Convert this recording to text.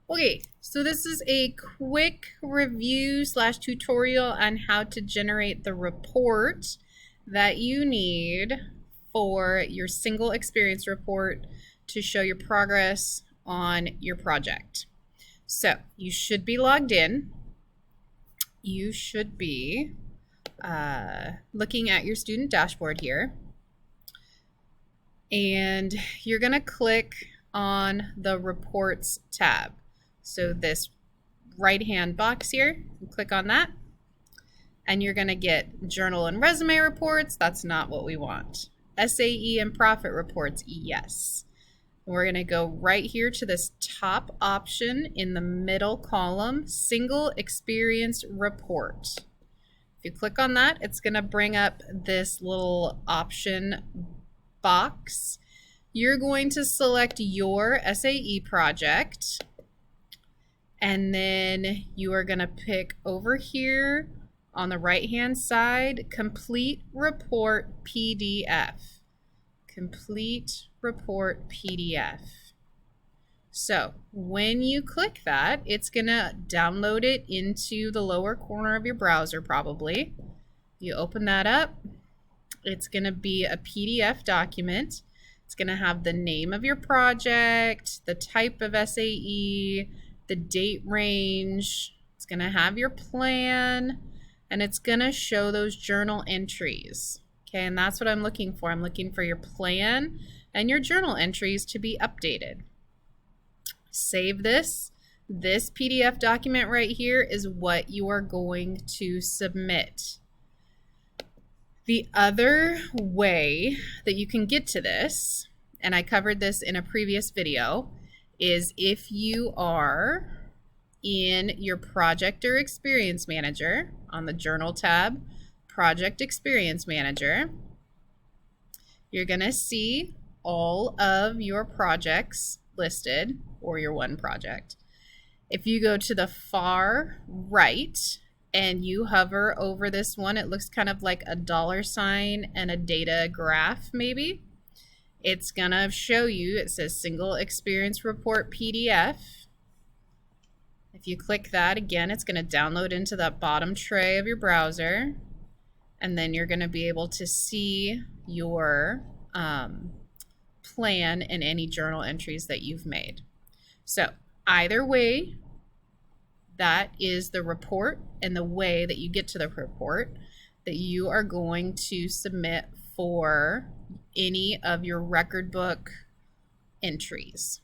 Okay, so this is a quick review slash tutorial on how to generate the report that you need for your single experience report to show your progress on your project. So you should be logged in. You should be looking at your student dashboard here. And you're going to click on the Reports tab. So this right-hand box here, click on that, and you're going to get journal and resume reports. That's not what we want. SAE and profit reports, yes. We're going to go right here to this top option in the middle column, single experience report. If you click on that, it's going to bring up this little option box. You're going to select your SAE project, and then you are going to pick over here on the right hand side, complete report PDF. Complete report PDF. So when you click that, it's going to download it into the lower corner of your browser probably. You open that up. It's going to be a PDF document. It's going to have the name of your project, the type of SAE, the date range. It's going to have your plan, and it's going to show those journal entries. Okay, and that's what I'm looking for. I'm looking for your plan and your journal entries to be updated. Save this. This PDF document right here is what you are going to submit. The other way that you can get to this, and I covered this in a previous video, is if you are in your Project or Experience Manager on the Journal tab, Project Experience Manager, you're going to see all of your projects listed, or your one project. If you go to the far right and you hover over this one, it looks kind of like a $ and a data graph maybe. It's going to show you, it says Single Experience Report PDF. If you click that, again, it's going to download into that bottom tray of your browser, and then you're going to be able to see your plan and any journal entries that you've made. So either way, that is the report and the way that you get to the report that you are going to submit for any of your record book entries.